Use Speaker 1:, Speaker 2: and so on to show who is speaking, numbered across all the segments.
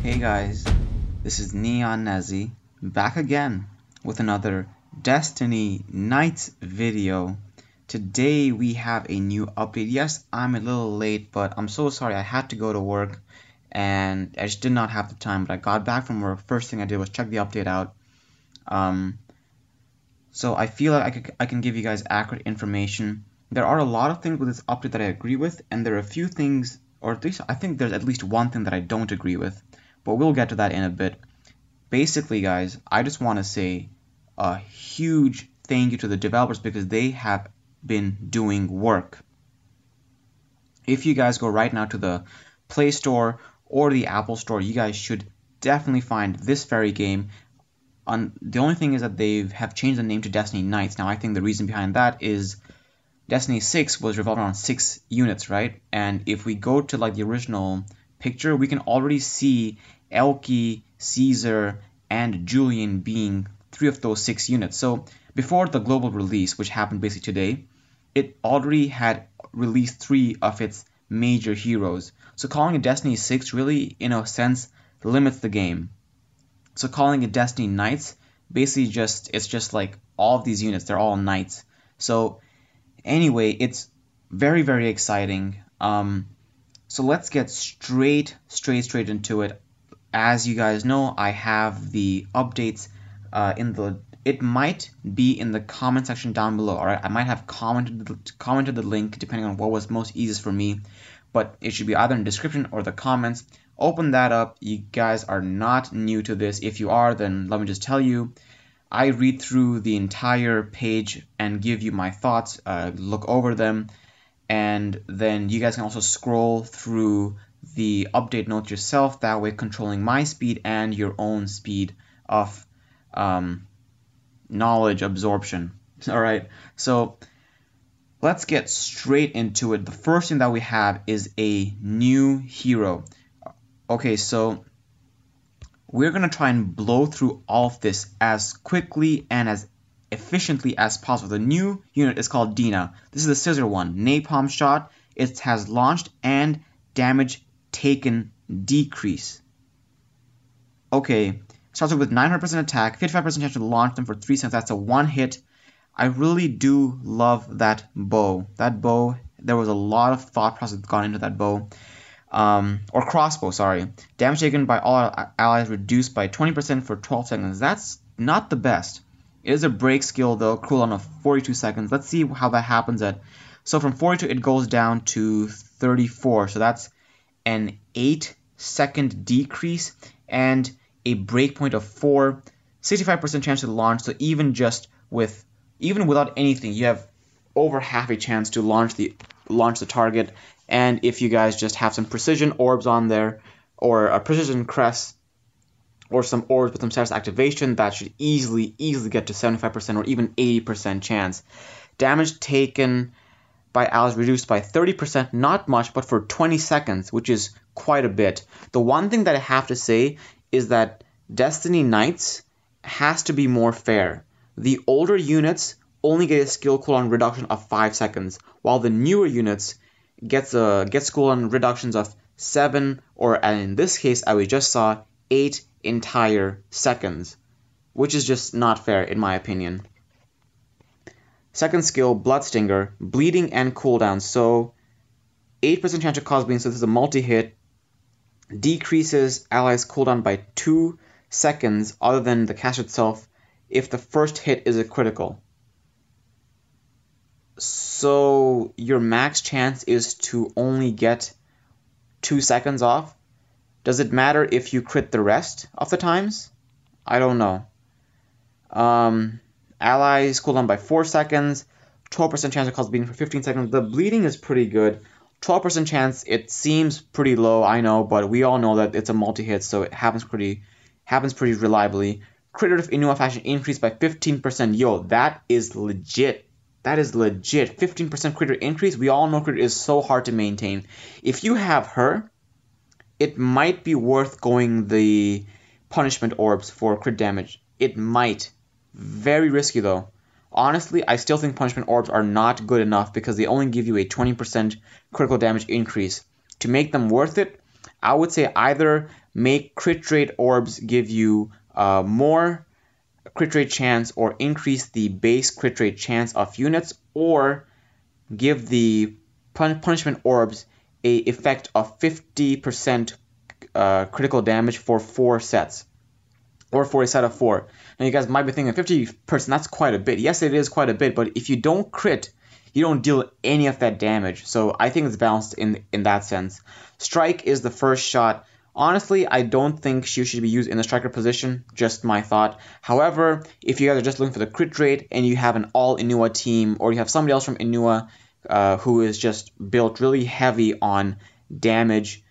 Speaker 1: Hey guys, this is Neon Nazi back again with another Destiny Knights video. Today we have a new update. Yes, I'm a little late, but I'm so sorry. I had to go to work and I just did not have the time. But I got back from work. First thing I did was check the update out. So I feel like I can give you guys accurate information. There are a lot of things with this update that I agree with, and there are a few things, or at least I think there's at least one thing that I don't agree with. But we'll get to that in a bit. Basically, guys, I just want to say a huge thank you to the developers because they have been doing work. If you guys go right now to the Play Store or the Apple Store, you guys should definitely find this very game. The only thing is that they have changed the name to Destiny Knights. Now, I think the reason behind that is Destiny 6 was revolved around 6 units, right? And if we go to like the original picture, we can already see Elke, Caesar, and Julian being 3 of those 6 units. So before the global release, which happened basically today, it already had released 3 of its major heroes. So calling it Destiny 6 really, in a sense, limits the game. So calling it Destiny Knights, basically it's just like all of these units, they're all knights. So anyway, it's very, very exciting. So let's get straight into it. As you guys know, I have the updates it might be in the comment section down below. All right, I might have commented the link depending on what was most easiest for me, but it should be either in the description or the comments. Open that up. You guys are not new to this. If you are, then let me just tell you, I read through the entire page and give you my thoughts, look over them, and then you guys can also scroll through the update notes yourself, that way controlling my speed and your own speed of knowledge absorption. Alright, so let's get straight into it. The first thing that we have is a new hero. Okay, so we're going to try and blow through all of this as quickly and as efficiently as possible. The new unit is called Dina. This is the scissor one. Napalm shot. It has launched and damage taken decrease. Okay, starts with 900% attack, 55% chance to launch them for 3 seconds. That's a one hit. I really do love that bow. That bow, there was a lot of thought process gone into that bow. Or crossbow, sorry. Damage taken by all allies reduced by 20% for 12 seconds. That's not the best. It is a break skill though, cooldown of 42 seconds. Let's see how that happens so from 42 it goes down to 34. So that's an 8-second decrease and a breakpoint of 4, 65% chance to launch. So even without anything, you have over half a chance to launch the target. And if you guys just have some precision orbs on there, or a precision crest, or some orbs with some status activation, that should easily get to 75% or even 80% chance. Damage taken by allies reduced by 30%, not much, but for 20 seconds, which is quite a bit. The one thing that I have to say is that Destiny Knights has to be more fair. The older units only get a skill cooldown reduction of 5 seconds, while the newer units gets cooldown reductions of 7, or in this case, as we just saw, 8 entire seconds, which is just not fair in my opinion. Second skill, Bloodstinger, bleeding and cooldown. So 8% chance to cause bleeding, so this is a multi-hit. Decreases allies cooldown by 2 seconds other than the cast itself if the first hit is a critical. So your max chance is to only get 2 seconds off. Does it matter if you crit the rest of the times? I don't know. Allies cooldown by 4 seconds. 12% chance to cause bleeding for 15 seconds. The bleeding is pretty good. 12% chance, it seems pretty low, I know, but we all know that it's a multi-hit, so it happens pretty reliably. Crit rate of Inua faction increased by 15%. Yo, that is legit. That is legit. 15% crit rate increase. We all know crit rate is so hard to maintain. If you have her, it might be worth going the punishment orbs for crit damage. It might. Very risky though. Honestly, I still think punishment orbs are not good enough because they only give you a 20% critical damage increase. To make them worth it, I would say either make crit rate orbs give you more crit rate chance, or increase the base crit rate chance of units, or give the punishment orbs a effect of 50% critical damage for 4 sets, or for a set of 4. Now you guys might be thinking 50%, that's quite a bit. Yes, it is quite a bit, but if you don't crit, you don't deal any of that damage. So I think it's balanced in that sense. Strike is the first shot. Honestly, I don't think she should be used in the striker position, just my thought. However, if you guys are just looking for the crit rate and you have an all Inua team, or you have somebody else from Inua who is just built really heavy on damage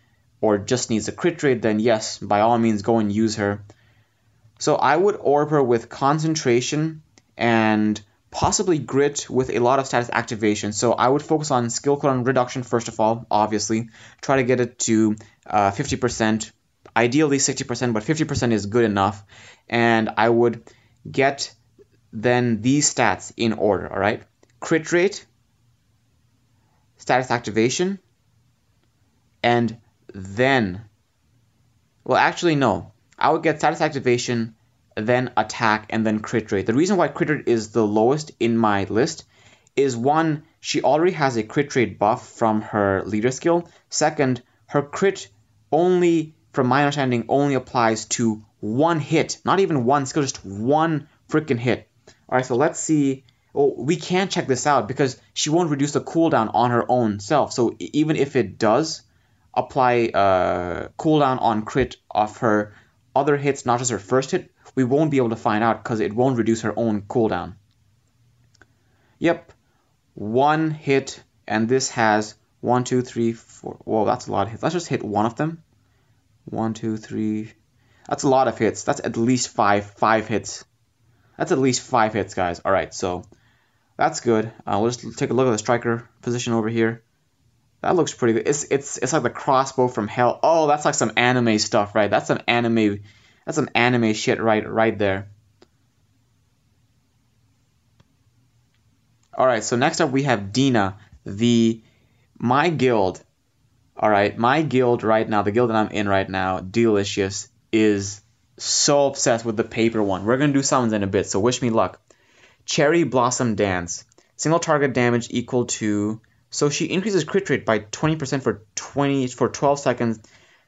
Speaker 1: or just needs a crit rate, then yes, by all means go and use her. So I would orb her with concentration and possibly grit with a lot of status activation. So I would focus on skill cooldown reduction first of all, obviously. Try to get it to 50%, ideally 60%, but 50% is good enough. And I would get then these stats in order, all right? Crit rate, status activation, and then, well, actually no. I would get status activation, then attack, and then crit rate. The reason why crit rate is the lowest in my list is, one, she already has a crit rate buff from her leader skill. Second, her crit only, from my understanding, only applies to one hit. Not even one skill, just one freaking hit. Alright, so let's see. Oh, we can't check this out because she won't reduce the cooldown on her own self. So even if it does apply cooldown on crit of her other hits, not just her first hit, we won't be able to find out because it won't reduce her own cooldown. Yep, one hit, and this has 1, 2, 3, 4. Whoa, that's a lot of hits. Let's just hit one of them. 1, 2, 3. That's a lot of hits. That's at least five hits. That's at least 5 hits, guys. All right, so that's good. We'll just take a look at the striker position over here. That looks pretty good. It's like the crossbow from hell. Oh, that's like some anime stuff, right? That's some anime shit right there. Alright, so next up we have Dina, my guild. Alright, my guild right now, the guild that I'm in right now, Delicious, is so obsessed with the paper one. We're gonna do summons in a bit, so wish me luck. Cherry Blossom Dance. Single target damage equal to... So she increases crit rate by 20% for 12 seconds,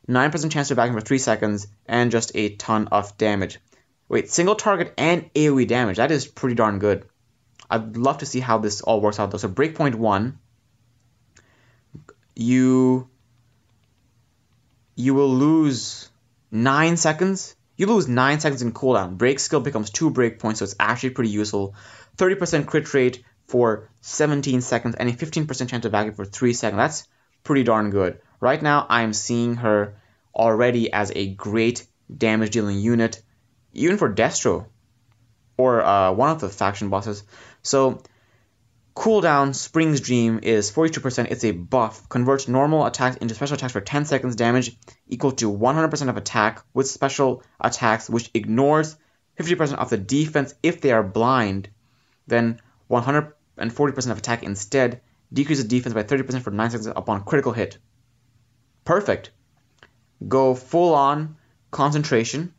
Speaker 1: 9% chance to back for 3 seconds, and just a ton of damage. Wait, single target and AoE damage. That is pretty darn good. I'd love to see how this all works out though. So breakpoint 1, you will lose 9 seconds. You lose 9 seconds in cooldown. Break skill becomes 2 breakpoints, so it's actually pretty useful. 30% crit rate for 17 seconds, and a 15% chance of backing for 3 seconds. That's pretty darn good. Right now, I'm seeing her already as a great damage dealing unit, even for Destro, or one of the faction bosses. So, cooldown, Spring's Dream is 42%. It's a buff. Converts normal attacks into special attacks for 10 seconds damage, equal to 100% of attack with special attacks, which ignores 50% of the defense if they are blind. Then 140% of attack instead, decreases defense by 30% for 9 seconds upon critical hit. Perfect. Go full on concentration.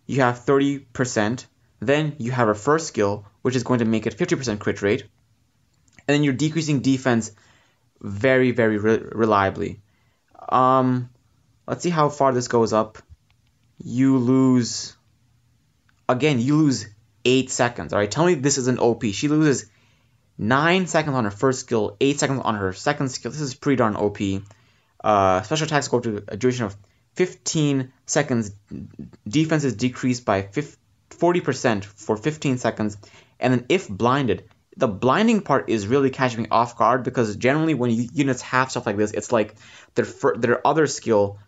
Speaker 1: You have 30%. Then you have her first skill, which is going to make it 50% crit rate. And then you're decreasing defense very, very reliably. Let's see how far this goes up. You lose 8 seconds. All right, tell me this isn't OP. She loses 9 seconds on her first skill, 8 seconds on her second skill. This is pretty darn OP. Special attacks go to a duration of 15 seconds. Defense is decreased by 40% for 15 seconds. And then if blinded, the blinding part is really catching me off guard, because generally when units have stuff like this, it's like their other skill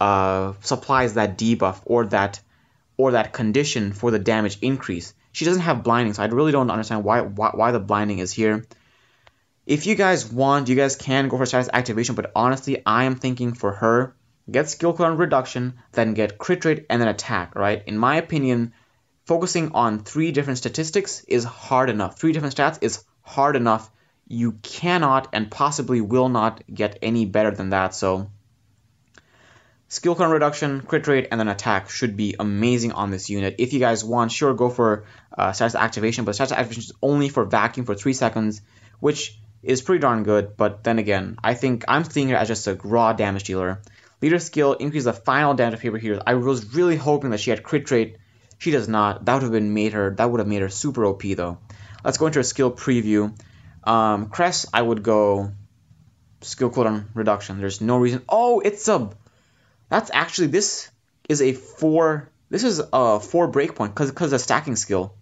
Speaker 1: supplies that debuff or that condition for the damage increase. She doesn't have blinding, so I really don't understand why the blinding is here. If you guys want, you guys can go for status activation, but honestly, I am thinking for her, get skill cooldown reduction, then get crit rate, and then attack, right? In my opinion, focusing on 3 different statistics is hard enough. 3 different stats is hard enough. You cannot and possibly will not get any better than that, so skill cooldown reduction, crit rate, and then attack should be amazing on this unit. If you guys want, sure, go for status activation, but status activation is only for vacuum for 3 seconds, which is pretty darn good. But then again, I think I'm seeing it as just a raw damage dealer. Leader skill, increase the final damage of favorite heroes. I was really hoping that she had crit rate. She does not. That would have made her super OP though. Let's go into a skill preview. Cress, I would go skill cooldown reduction. There's no reason. Oh, it's a. That's actually, this is a 4 breakpoint because of stacking skill.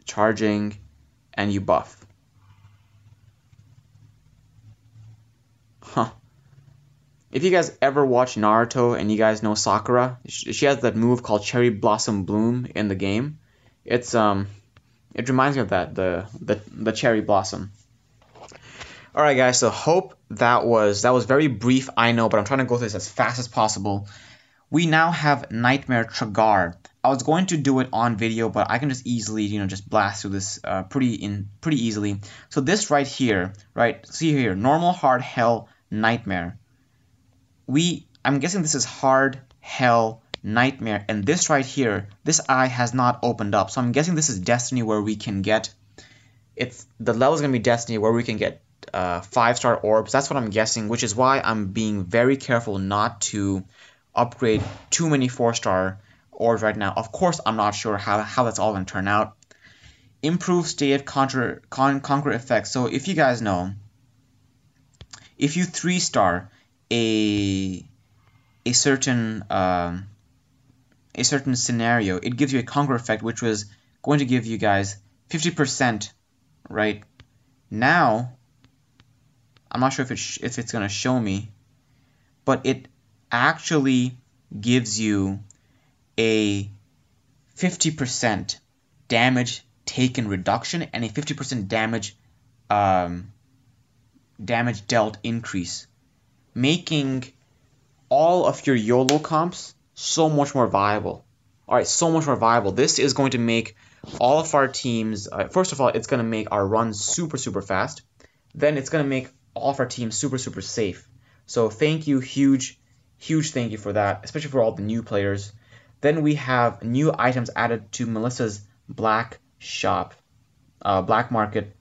Speaker 1: Charging, and you buff. Huh. If you guys ever watch Naruto and you guys know Sakura, she has that move called Cherry Blossom Bloom in the game. It's it reminds me of that, the cherry blossom. Alright guys, so hope that was very brief, I know, but I'm trying to go through this as fast as possible. We now have Nightmare Tragar. I was going to do it on video, but I can just easily, just blast through this pretty easily. So this right here, right? See here, normal, hard, hell, nightmare. I'm guessing this is hard, hell, nightmare, and this right here, this eye has not opened up. So I'm guessing this is Destiny, where we can get the level is gonna be Destiny, where we can get 5-star orbs. That's what I'm guessing, which is why I'm being very careful not to upgrade too many 4-star orbs right now. Of course, I'm not sure how that's all gonna turn out. Improved state conquer effects. So if you guys know, if you 3-star a certain scenario, it gives you a conquer effect, which was going to give you guys 50%. Right now, I'm not sure if it's going to show me, but it actually gives you a 50% damage taken reduction and a 50% damage dealt increase, making all of your YOLO comps so much more viable. Alright, so much more viable. This is going to make all of our teams, first of all, it's going to make our runs super fast. Then it's going to make all of our teams super safe. So thank you, huge thank you for that, especially for all the new players. Then we have new items added to Melissa's black shop, black market.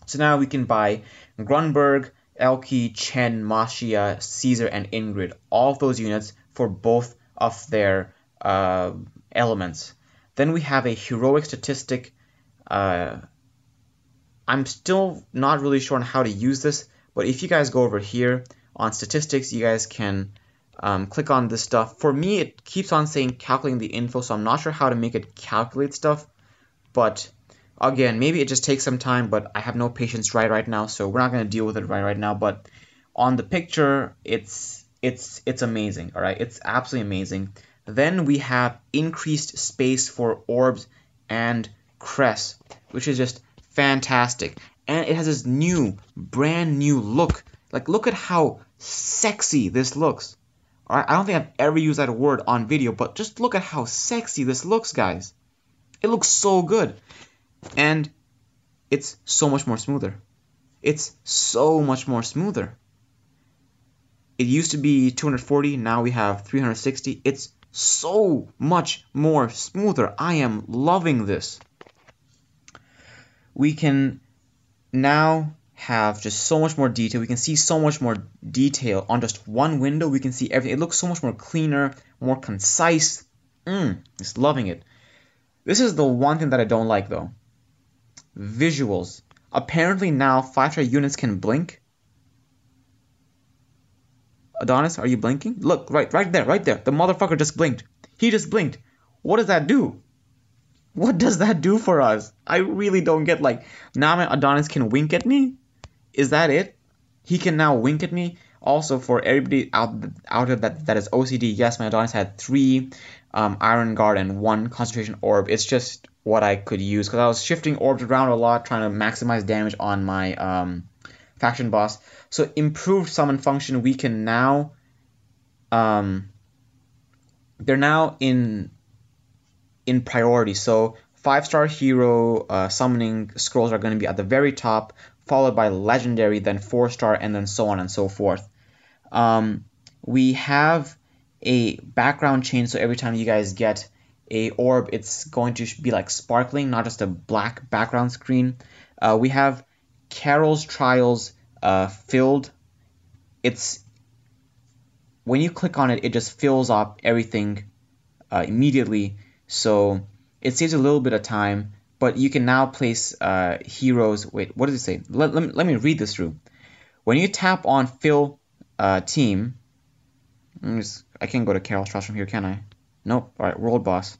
Speaker 1: So now we can buy Grunberg, Elke, Chen, Mashia, Caesar, and Ingrid. All of those units for both of their elements. Then we have a heroic statistic. I'm still not really sure on how to use this, but if you guys go over here on statistics, you guys can click on this stuff. For me, it keeps on saying calculating the info, so I'm not sure how to make it calculate stuff. But again, maybe it just takes some time, but I have no patience right now, so we're not going to deal with it right now. But on the picture, it's amazing. All right, it's absolutely amazing. Then we have increased space for orbs and crest, which is just fantastic. And it has this brand new look. Like, look at how sexy this looks. All right, I don't think I've ever used that word on video, but just look at how sexy this looks, guys. It looks so good. And it's so much more smoother. It's so much more smoother. It used to be 240, now we have 360. It's so much more smoother. I am loving this. We can now have just so much more detail. We can see so much more detail on just one window. We can see everything. It looks so much more cleaner, more concise. Just loving it. This is the one thing that I don't like though. Visuals. Apparently now 5-star units can blink. Adonis, are you blinking? Look, right there. The motherfucker just blinked. He just blinked. What does that do? What does that do for us? I really don't get, like, now my Adonis can wink at me? Is that it? He can now wink at me? Also, for everybody out there that is OCD, yes, my Adonis had 3 Iron Guard and 1 Concentration Orb. It's just what I could use, because I was shifting orbs around a lot, trying to maximize damage on my faction boss. So improved summon function, we can now, they're now in priority. So 5-star hero summoning scrolls are going to be at the very top, followed by legendary, then 4-star, and then so on and so forth. We have a background change, so every time you guys get a orb, it's going to be like sparkling, not just a black background screen. We have Carol's Trials filled. It's when you click on it, it just fills up everything immediately, so it saves a little bit of time. But you can now place heroes. Wait, what does it say? Let me read this through. When you tap on fill team, I can't go to Carol's Trials from here, can I? Nope. All right, world boss.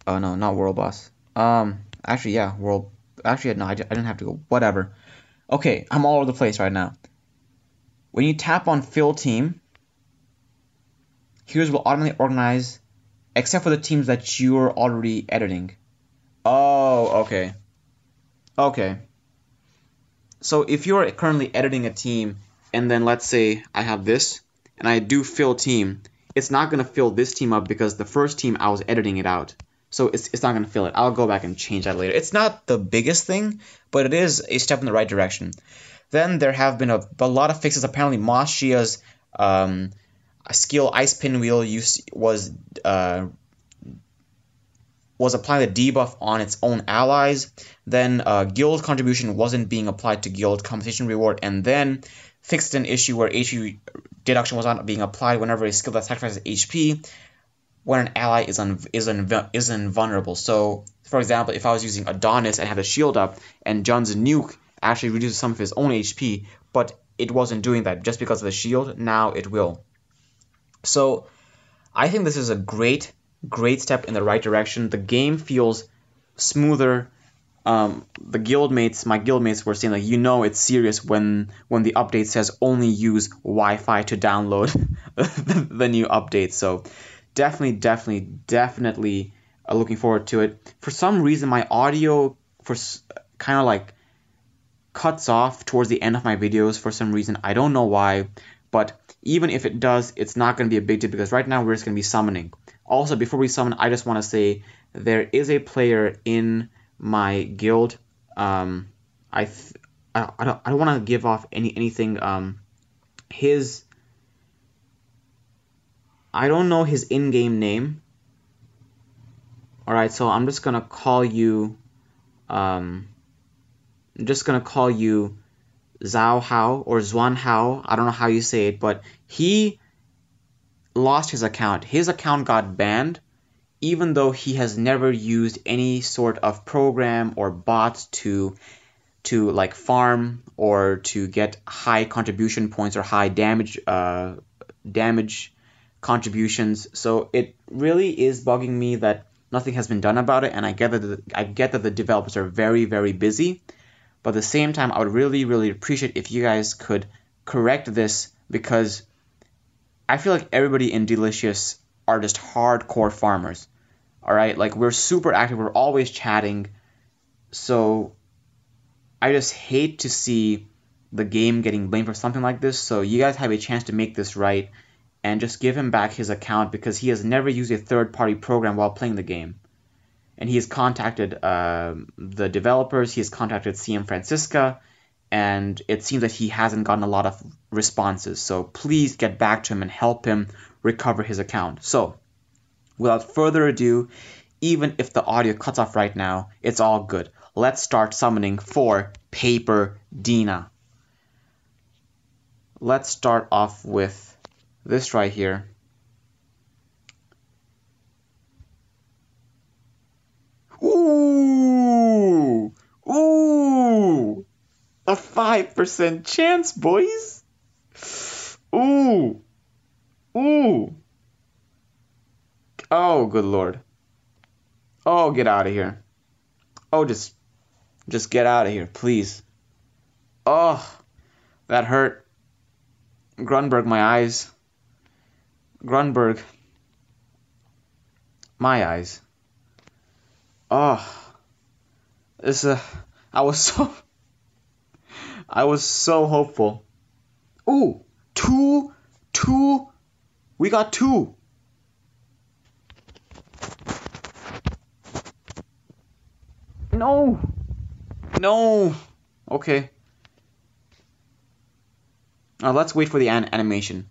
Speaker 1: Oh no, not world boss. Actually, yeah, world. Actually, no, I didn't have to go. Whatever. Okay, I'm all over the place right now. When you tap on fill team, heroes will automatically organize, except for the teams that you're already editing. Oh, okay. Okay. So if you're currently editing a team, and then let's say I have this, and I do fill team, it's not going to fill this team up because the first team I was editing it out. So it's not going to fill it. I'll go back and change that later. It's not the biggest thing, but it is a step in the right direction. Then there have been a lot of fixes. Apparently, Moss Shia's skill Ice Pinwheel was applying the debuff on its own allies. Then guild contribution wasn't being applied to guild compensation reward, and then fixed an issue where HP deduction was not being applied whenever a skill that sacrifices HP when an ally is invulnerable. So, for example, if I was using Adonis and had a shield up, and Jun's nuke actually reduces some of his own HP, but it wasn't doing that just because of the shield, now it will. So, I think this is a great step in the right direction. The game feels smoother. My guildmates were saying, like, it's serious when the update says only use Wi-Fi to download the new update. So definitely looking forward to it. For some reason, my audio kind of like cuts off towards the end of my videos for some reason. I don't know why, but even if it does, it's not going to be a big deal because right now we're just going to be summoning. Also, before we summon, I just want to say there is a player in my guild. I don't want to give off anything. I don't know his in-game name. All right, so I'm just gonna call you. I'm just gonna call you Zhao Hao or Zuan Hao. I don't know how you say it, but he lost his account. His account got banned, even though he has never used any sort of program or bot to like farm or to get high contribution points or high damage contributions. So it really is bugging me that nothing has been done about it, and I get that the developers are very, very busy. But at the same time, I would really, really appreciate if you guys could correct this, because I feel like everybody in Delicious are just hardcore farmers. All right, like, we're super active, we're always chatting. So I just hate to see the game getting blamed for something like this. So you guys have a chance to make this right and just give him back his account, because he has never used a third-party program while playing the game. And he has contacted the developers, he has contacted CM Francisca, and it seems that he hasn't gotten a lot of responses. So please get back to him and help him recover his account. So without further ado, even if the audio cuts off right now, it's all good. Let's start summoning for Paper Dina. Let's start off with this right here. Ooh! Ooh! A 5% chance, boys! Ooh! Ooh! Oh, good lord. Oh, get out of here. Oh, just get out of here, please. Oh, that hurt. Grunberg, my eyes. Grunberg. My eyes. Oh. I was so hopeful. Ooh, two. We got two. No. Okay. Let's wait for the animation.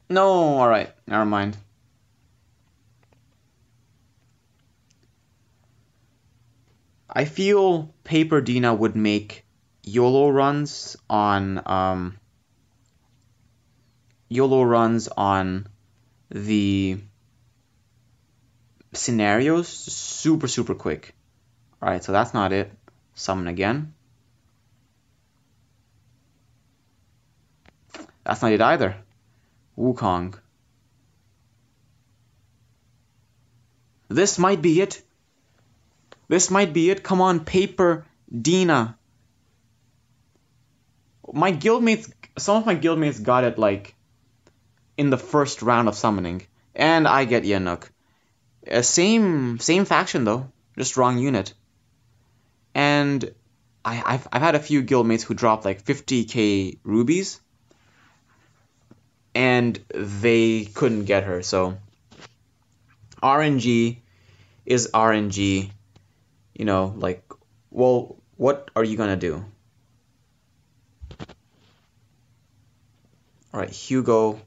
Speaker 1: No, alright, never mind. I feel Paper Dina would make YOLO runs on the scenarios super quick. Alright, so that's not it. Summon again. That's not it either. Wukong. This might be it. This might be it. Come on, Paper Dina. My guildmates, some of my guildmates got it like in the first round of summoning, and I get Yenuk. Same faction though, just wrong unit. And I've had a few guildmates who dropped like 50k rubies, and they couldn't get her. So RNG is RNG. You know, like, well, what are you gonna do? All right, Hugo.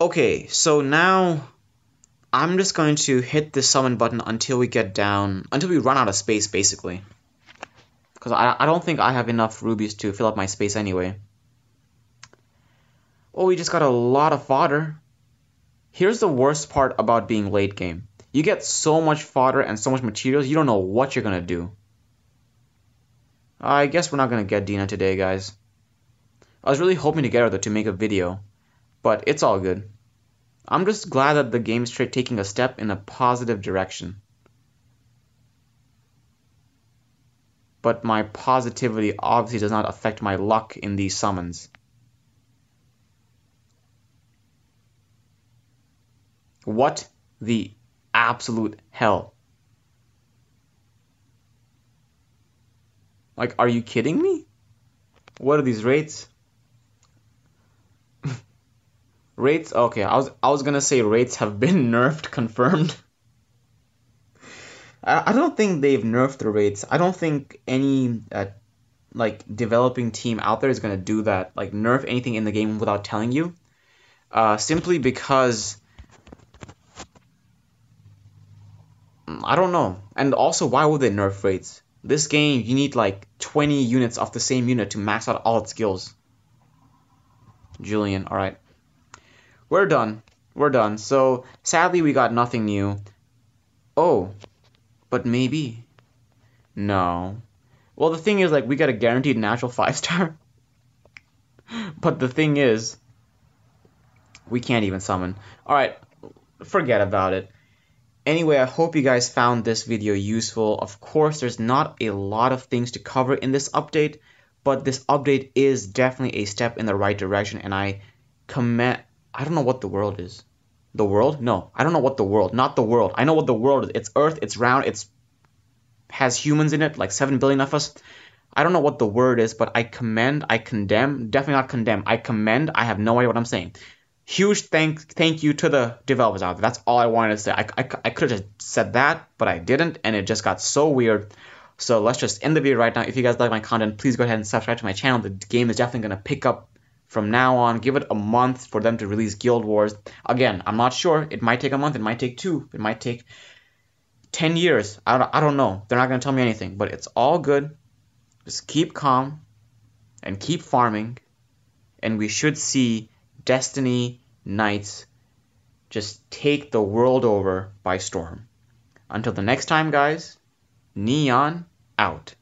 Speaker 1: Okay, so now I'm just going to hit the summon button until we run out of space, basically. Because I don't think I have enough rubies to fill up my space anyway. Oh, we just got a lot of fodder. Here's the worst part about being late game. You get so much fodder and so much materials, you don't know what you're gonna do. I guess we're not gonna get Dina today, guys. I was really hoping to get her though to make a video, but it's all good. I'm just glad that the game is taking a step in a positive direction. But my positivity obviously does not affect my luck in these summons. What the absolute hell? Like, are you kidding me? What are these rates? Rates? Okay, I was gonna say rates have been nerfed, confirmed. I don't think they've nerfed the rates. I don't think any like developing team out there is gonna do that. Like nerf anything in the game without telling you. Simply because I don't know. And also, why would they nerf rates? This game, you need like 20 units of the same unit to max out all its skills. Julian, alright. We're done. We're done. So, sadly, we got nothing new. Oh, but maybe. No. Well, the thing is, like, we got a guaranteed natural 5-star. But the thing is, we can't even summon. Alright, forget about it. Anyway, I hope you guys found this video useful. Of course, there's not a lot of things to cover in this update, but this update is definitely a step in the right direction, and I don't know what the world is. The world? No, I don't know what the world, not the world. I know what the world is. It's Earth, it's round, has humans in it, like 7 billion of us. I don't know what the word is, but I commend, I condemn, definitely not condemn, I commend, I have no idea what I'm saying. Huge thank you to the developers out there. That's all I wanted to say. I could have just said that, but I didn't, and it just got so weird. So let's just end the video right now. If you guys like my content, please go ahead and subscribe to my channel. The game is definitely going to pick up from now on. Give it a month for them to release Guild Wars. Again, I'm not sure. It might take a month. It might take 2. It might take 10 years. I don't know. They're not going to tell me anything, but it's all good. Just keep calm and keep farming, and we should see Destiny Knights just take the world over by storm. Until the next time, guys, Neon out.